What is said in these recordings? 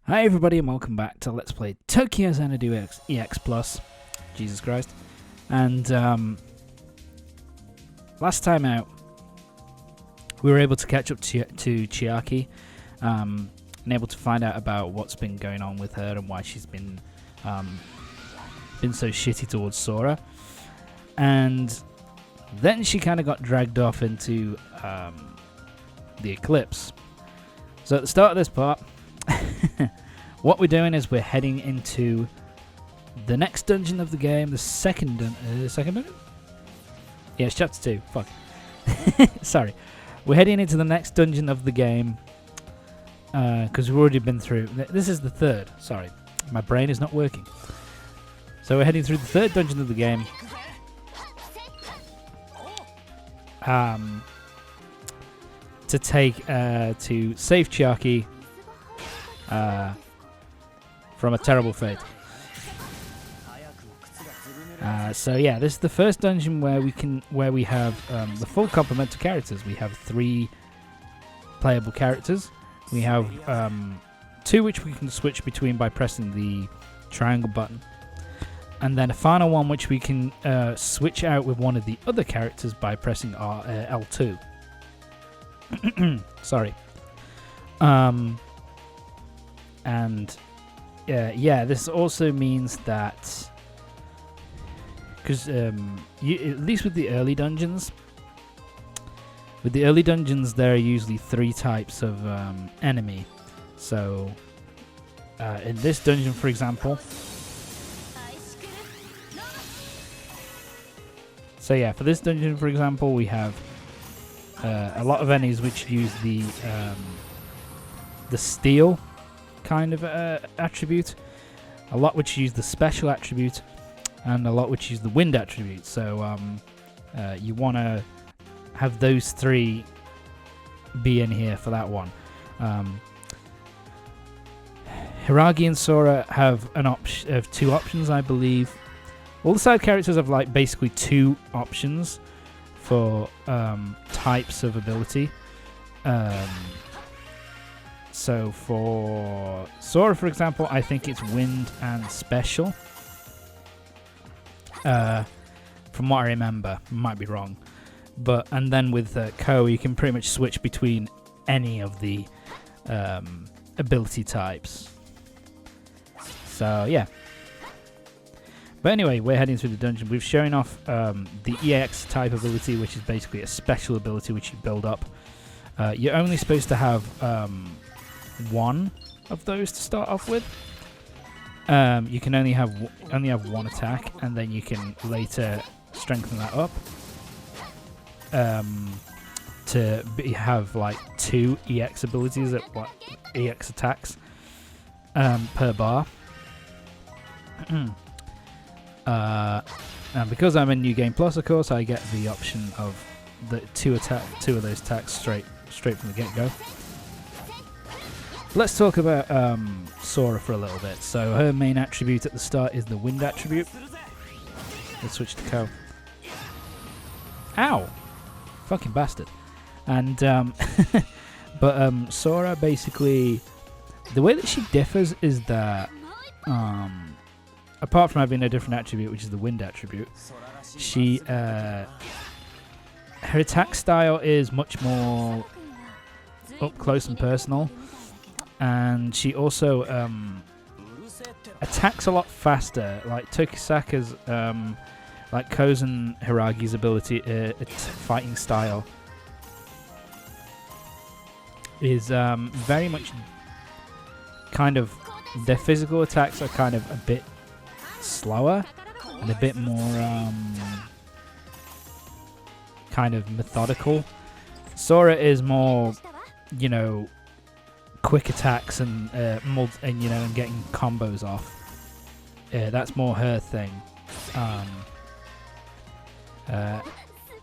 Hi everybody and welcome back to Let's Play Tokyo Xanadu EX Plus. Jesus Christ. And last time out we were able to catch up to Chiaki and able to find out about what's been going on with her and why she's been so shitty towards Sora. And then she kind of got dragged off into the Eclipse. So at the start of this part what we're doing is we're heading into the next dungeon of the game, the second dungeon? Yeah, it's chapter 2. Fuck. Sorry. We're heading into the next dungeon of the game because we've already been through. This is the third. Sorry. My brain is not working. So we're heading through the third dungeon of the game. To save Chiaki from a terrible fate. So yeah, this is the first dungeon where we have the full complement of characters. We have 3 playable characters. We have 2 which we can switch between by pressing the triangle button, and then a final one which we can switch out with one of the other characters by pressing L2. Sorry. And yeah, this also means that because at least with the early dungeons, there are usually 3 types of enemy. So in this dungeon, for example, we have a lot of enemies which use the steel kind of attribute, a lot which use the special attribute, and a lot which use the wind attribute. So you want to have those 3 be in here for that one. Hiiragi and Sora have 2 options, I believe. All the side characters have like basically 2 options for types of ability. So for Sora, for example, I think it's wind and special. From what I remember, might be wrong. And then with Kou, you can pretty much switch between any of the ability types. So yeah. But anyway, we're heading through the dungeon. We've shown off the EX type ability, which is basically a special ability which you build up. You're only supposed to have 1 of those to start off with. You can only have 1 attack, and then you can later strengthen that up to have like 2 EX abilities EX attacks per bar. And because I'm in New Game Plus, of course, I get the option of the 2 of those attacks straight from the get-go. Let's talk about Sora for a little bit. So her main attribute at the start is the wind attribute. Let's switch to Kou. Ow! Fucking bastard. And but Sora basically, the way that she differs is that apart from having a different attribute, which is the wind attribute, she her attack style is much more up close and personal, and she also attacks a lot faster. Like Tokisaka's, like Kou and Hiiragi's ability, fighting style is very much kind of, their physical attacks are kind of a bit slower and a bit more kind of methodical. Sora is more, quick attacks and getting combos off. That's more her thing.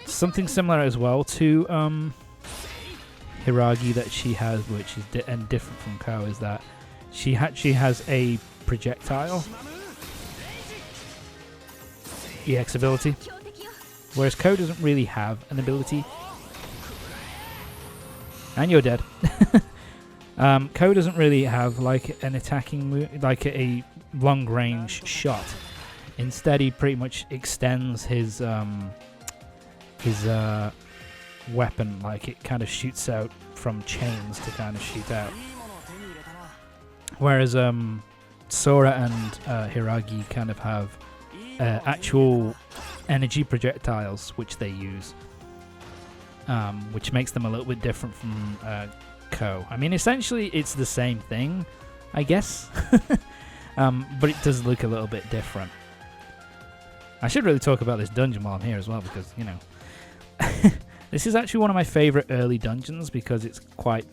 Something similar as well to Hiiragi that she has, which is different from Kou, is that she actually has a projectile EX ability, whereas Kou doesn't really have an ability. And you're dead. Kou doesn't really have like an attacking like a long range shot. Instead, he pretty much extends his weapon, like it kind of shoots out from chains to kind of shoot out. Whereas Sora and Hiiragi kind of have actual energy projectiles which they use, which makes them a little bit different from Kou. I mean, essentially it's the same thing, I guess, but it does look a little bit different. I should really talk about this dungeon while I'm here as well, because, you know, this is actually one of my favourite early dungeons because it's quite...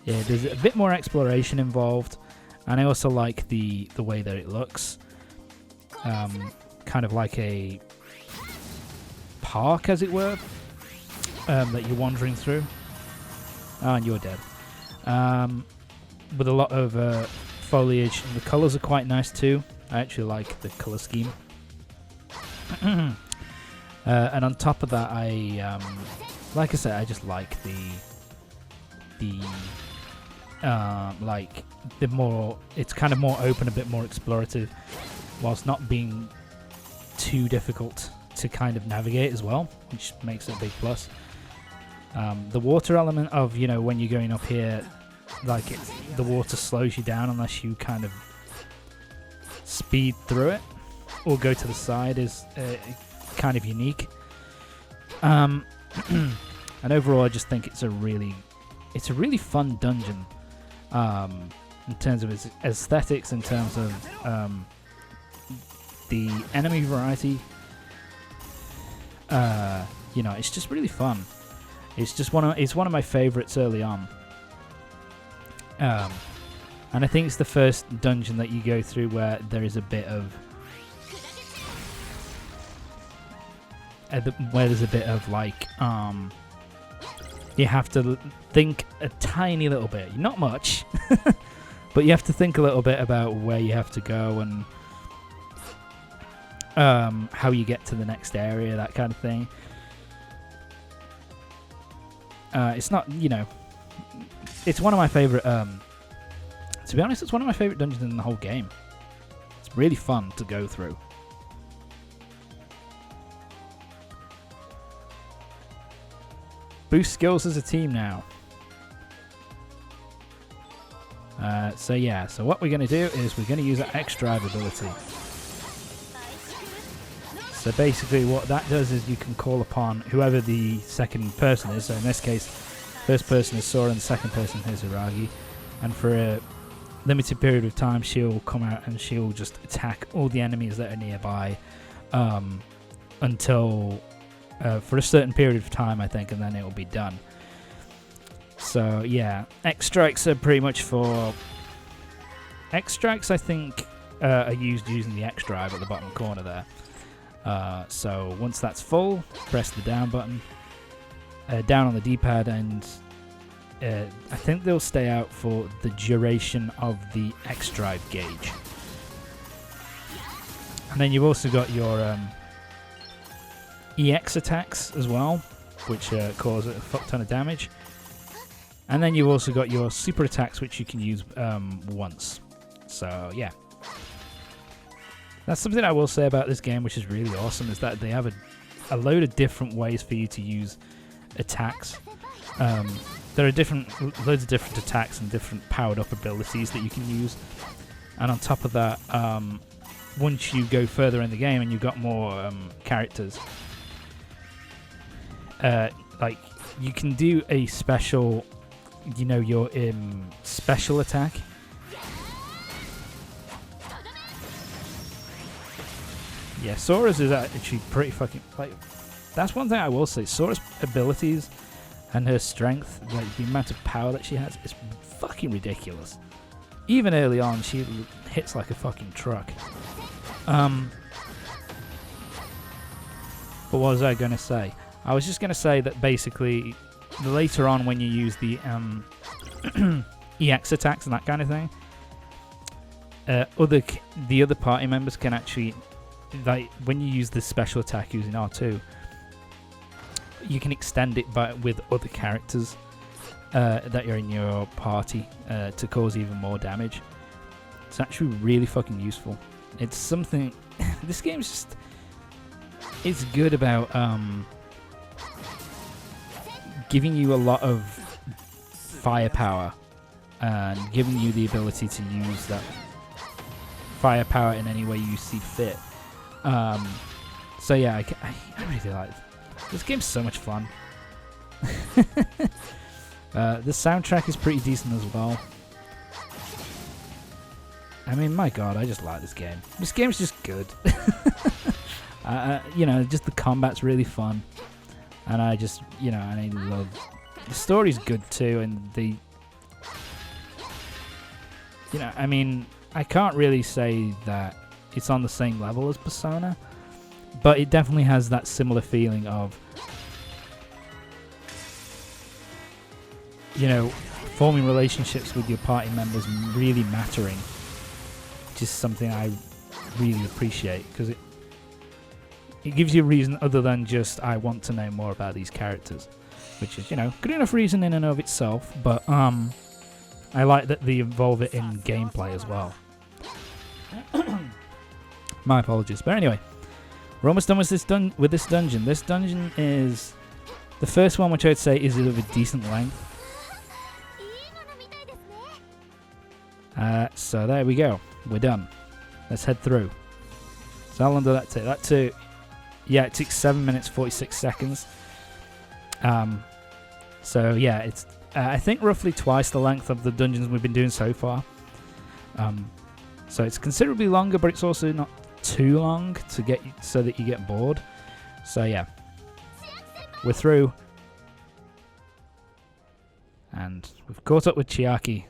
Yeah, there's a bit more exploration involved, and I also like the way that it looks. Kind of like a park, as it were, that you're wandering through. Oh, and you're dead. With a lot of foliage, and the colours are quite nice too. I actually like the colour scheme. And on top of that, I like I said, I just like like the more, it's kind of more open, a bit more explorative, whilst not being too difficult to kind of navigate as well, which makes it a big plus. The water element of, you know, when you're going up here, like the water slows you down unless you kind of speed through it or go to the side is kind of unique. And overall, I just think it's a really fun dungeon. In terms of its aesthetics, in terms of the enemy variety, you know, it's just really fun. It's just one of my favorites early on. And I think it's the first dungeon that you go through where there is a bit of like you have to think a tiny little bit, not much, but you have to think a little bit about where you have to go and how you get to the next area, that kind of thing. It's not, you know, it's one of my favorite, to be honest, it's one of my favorite dungeons in the whole game. It's really fun to go through. Boost skills as a team now. So yeah, so what we're going to do is we're going to use our X Drive ability. So basically what that does is you can call upon whoever the second person is. So in this case, first person is Sora and the second person is Hiiragi. And for a limited period of time, she'll come out and she'll just attack all the enemies that are nearby until... for a certain period of time, I think, and then it will be done. So, yeah. X strikes are pretty much for... X strikes, I think, are used using the X drive at the bottom corner there. So, once that's full, press the down button. Down on the D-pad, and I think they'll stay out for the duration of the X drive gauge. And then you've also got your... EX attacks as well, which cause a fuck ton of damage. And then you've also got your super attacks, which you can use once. So, yeah. That's something I will say about this game, which is really awesome, is that they have a load of different ways for you to use attacks. There are loads of different attacks and different powered up abilities that you can use. And on top of that, once you go further in the game and you've got more characters, like you can do a special, you know, your special attack. Yeah, Sora's is actually pretty fucking, like, that's one thing I will say. Sora's abilities and her strength, like the amount of power that she has, is fucking ridiculous. Even early on, she hits like a fucking truck. But what was I going to say? I was just going to say that basically later on when you use the EX attacks and that kind of thing, the other party members can actually, like when you use this special attack using R2, you can extend it with other characters. that you're in your party to cause even more damage. It's actually really fucking useful. It's something... this game's just... It's good about giving you a lot of firepower and giving you the ability to use that firepower in any way you see fit. So yeah, I really like it. This game's so much fun. The soundtrack is pretty decent as well. I mean, my god, I just like this game. This game's just good. You know, just the combat's really fun. And I just, you know, and I love... The story's good too, and the... You know, I mean, I can't really say that it's on the same level as Persona, but it definitely has that similar feeling of, you know, forming relationships with your party members really mattering. Just something I really appreciate, because it gives you a reason other than just, I want to know more about these characters, which is, you know, good enough reason in and of itself, but I like that they involve it in gameplay as well. My apologies. But anyway, we're almost done with this dungeon. This dungeon is the first one, which I would say is of a decent length. So there we go. We're done. Let's head through. So how long did that take? That took... Yeah, it took 7 minutes 46 seconds. So yeah, it's I think roughly twice the length of the dungeons we've been doing so far. So it's considerably longer, but it's also not too long to get so that you get bored. So yeah, we're through, and we've caught up with Chiaki,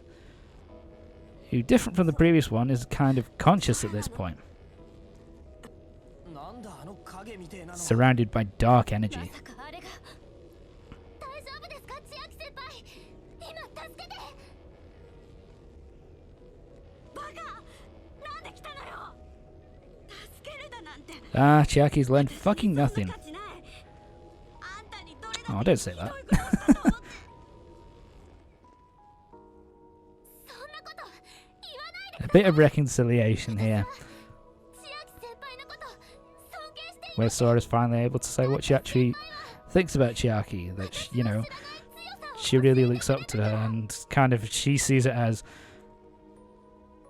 who, different from the previous one, is kind of conscious at this point, surrounded by dark energy. Chiaki's learned fucking nothing. Oh, don't say that. A bit of reconciliation here, where Sora's finally able to say what she actually thinks about Chiaki. That she, you know, she really looks up to her, and kind of she sees it as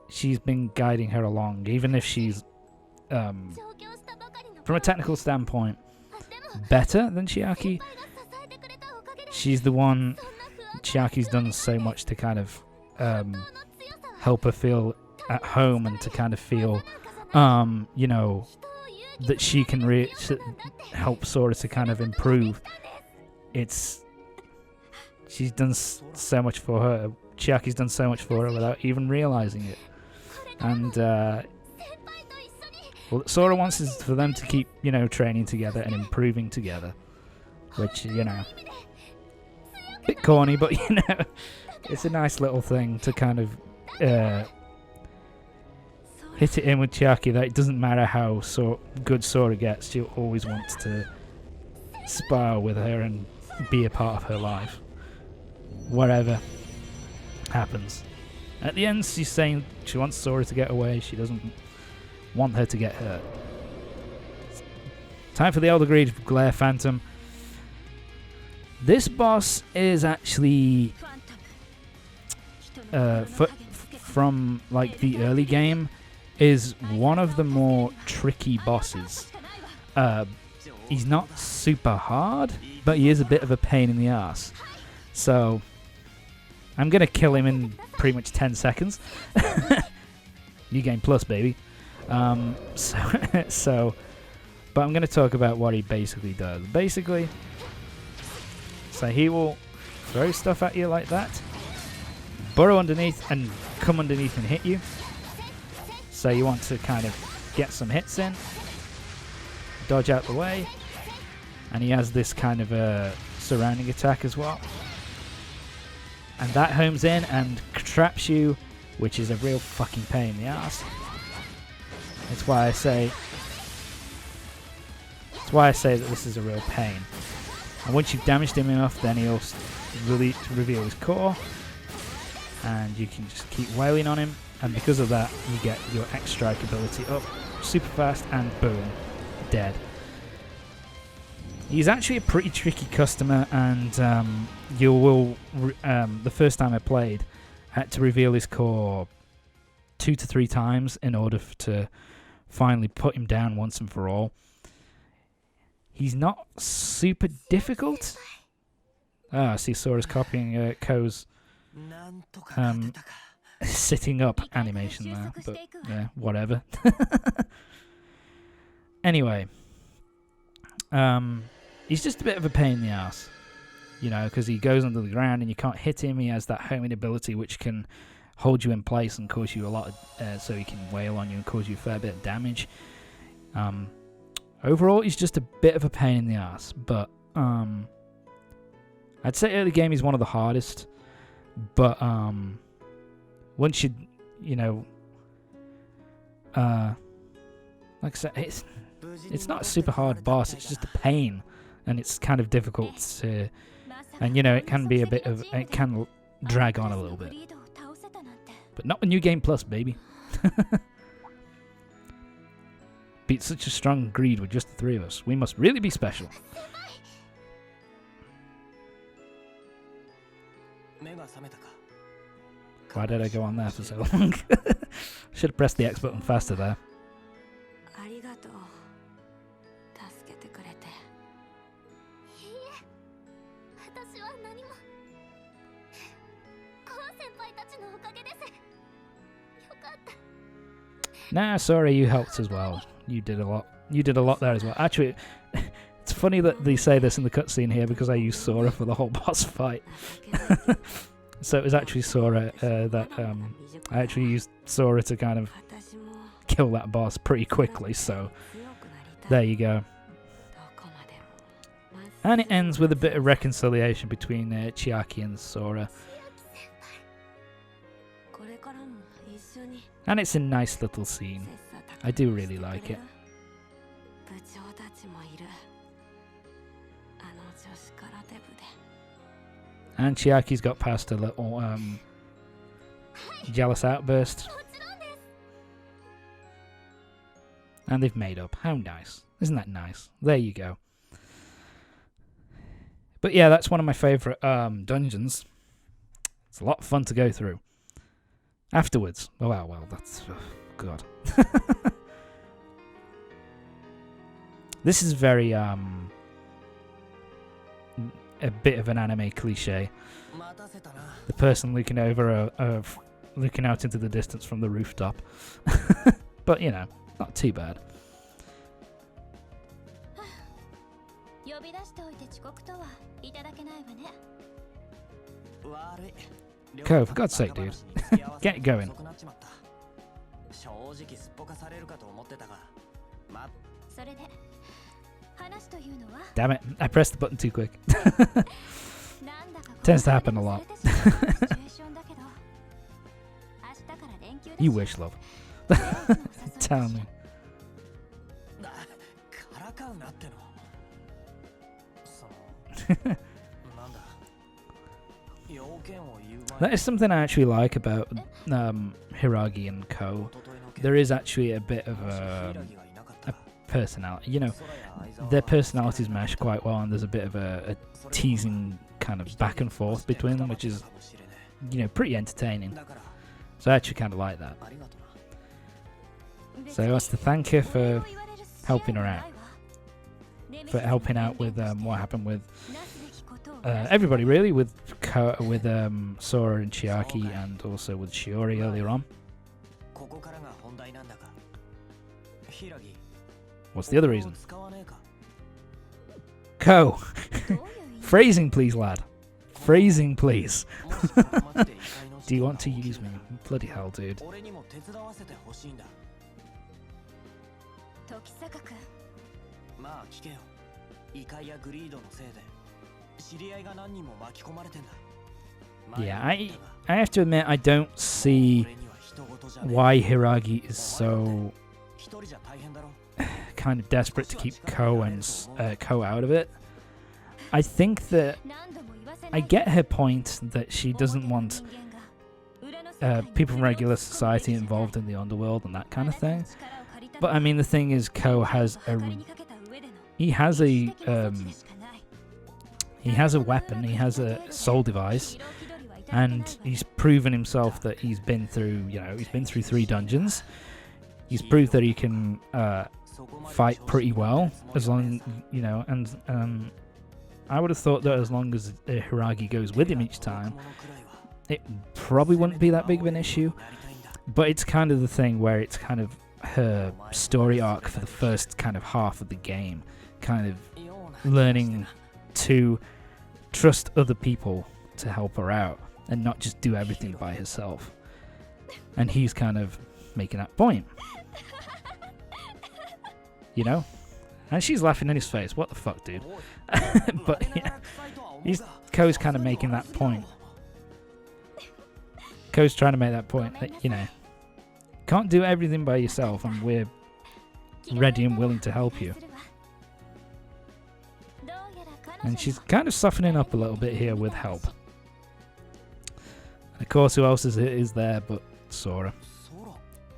she's been guiding her along, even if she's from a technical standpoint better than Chiaki. She's the one. Chiaki's done so much to kind of help her feel at home, and to kind of feel you know, that she can help Sora to kind of improve. She's done so much for her. Chiaki's done so much for her without even realizing it. And what Sora wants is for them to keep, you know, training together and improving together, which, you know, a bit corny, but, you know, it's a nice little thing to kind of hit it in with Chiaki, that it doesn't matter how good Sora gets, she'll always want to spar with her and be a part of her life, whatever happens. At the end, she's saying she wants Sora to get away. She doesn't want her to get hurt. Time for the Elder Greed Glare Phantom. This boss is actually from like the early game, is one of the more tricky bosses. He's not super hard, but he is a bit of a pain in the ass. So I'm gonna kill him in pretty much 10 seconds. New Game Plus, baby. So, but I'm gonna talk about what he basically does. Basically, so he will throw stuff at you like that, burrow underneath and come underneath and hit you. So you want to kind of get some hits in, dodge out the way, and he has this kind of a surrounding attack as well. And that homes in and traps you, which is a real fucking pain in the ass. That's why I say that this is a real pain. And once you've damaged him enough, then he'll reveal his core, and you can just keep wailing on him, and because of that you get your X strike ability up super fast, and boom, dead. He's actually a pretty tricky customer, and the first time I played, I had to reveal his core 2 to 3 times in order to finally put him down once and for all. He's not super difficult. I see Sora's copying Kou's sitting up animation there, but yeah, whatever. Anyway, he's just a bit of a pain in the ass, you know, because he goes under the ground and you can't hit him. He has that homing ability which can hold you in place and cause you a lot of, so he can wail on you and cause you a fair bit of damage. Overall, he's just a bit of a pain in the ass, but I'd say early game he's one of the hardest, but once you know, like I said, it's not a super hard boss, it's just a pain, and it's kind of difficult to, and you know, it can be it can drag on a little bit, but not with New Game Plus, baby. Beat such a strong greed with just the 3 of us. We must really be special. Why did I go on there for so long? Should have pressed the X button faster there. Nah, sorry, you helped as well. You did a lot. You did a lot there as well. Actually, it's funny that they say this in the cutscene here because I used Sora for the whole boss fight. So it was actually Sora that I actually used Sora to kind of kill that boss pretty quickly. So there you go. And it ends with a bit of reconciliation between Chiaki and Sora. And it's a nice little scene. I do really like it. And Chiaki's got past a little jealous outburst. And they've made up. How nice. Isn't that nice? There you go. But yeah, that's one of my favourite dungeons. It's a lot of fun to go through. Afterwards. Oh, well, that's... Oh, God. This is very, a bit of an anime cliche. The person looking over, looking out into the distance from the rooftop. But, you know, not too bad. Kou, for God's sake, dude. Get going. Damn it, I pressed the button too quick. Tends to happen a lot. You wish, love. Tell me. That is something I actually like about Hiiragi and Kou. There is actually a bit of a personality. You know, their personalities mesh quite well, and there's a bit of a teasing kind of back and forth between them, which is, you know, pretty entertaining. So I actually kind of like that. So I want to thank her for helping her out. For helping out with what happened with everybody, really, with Sora and Chiaki, and also with Shiori earlier on. What's the other reason? Kou! Phrasing, please, lad. Phrasing, please. Do you want to use me? Bloody hell, dude. Yeah, I have to admit, I don't see why Hiiragi is so kind of desperate to keep Kou out of it. I think that I get her point that she doesn't want people from regular society involved in the underworld and that kind of thing. But I mean, the thing is, Kou has a weapon, he has a soul device, and he's proven himself that he's been through 3 dungeons. He's proved that he can fight pretty well, as long, and I would have thought that as long as Hiiragi goes with him each time, it probably wouldn't be that big of an issue. But it's kind of the thing where it's kind of her story arc for the first kind of half of the game, kind of learning to trust other people to help her out and not just do everything by herself. And he's kind of making that point. And she's laughing in his face. What the fuck, dude? But yeah, Kou's kind of making that point. Kou's trying to make that point that, can't do everything by yourself, and we're ready and willing to help you. And she's kind of softening up a little bit here with help. And of course, who else is there but Sora?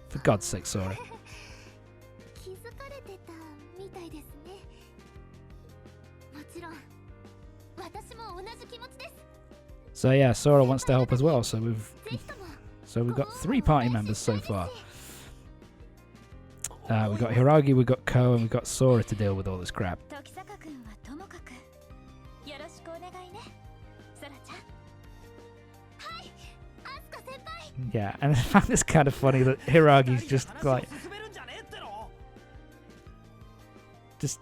For God's sake, Sora. So yeah, Sora wants to help as well. So we've got 3 party members so far. We've got Hiiragi, we've got Kou, and we've got Sora to deal with all this crap. Yeah, and I found this kind of funny that Hiiragi's just like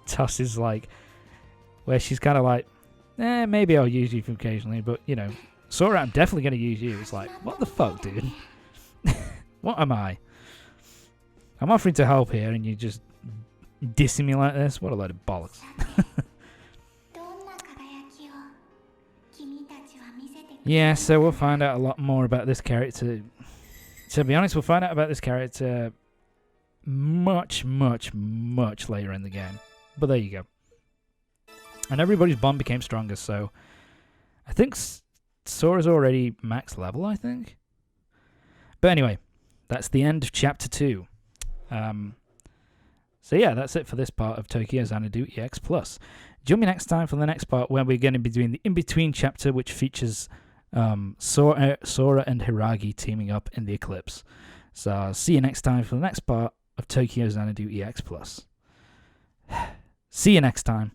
tosses where she's kind of like, maybe I'll use you occasionally, but Sora, I'm definitely going to use you. It's like, what the fuck, dude? What am I? I'm offering to help here, and you just dissing me like this? What a load of bollocks. Yeah, so we'll find out a lot more about this character. To be honest, we'll find out about this character much, much, much later in the game. But there you go. And everybody's bond became stronger, so I think Sora's already max level, I think. But anyway, that's the end of Chapter 2. So yeah, that's it for this part of Tokyo Xanadu EX Plus. Join me next time for the next part, where we're going to be doing the in-between chapter, which features Sora and Hiiragi teaming up in the Eclipse. So I'll see you next time for the next part of Tokyo Xanadu EX Plus. See you next time.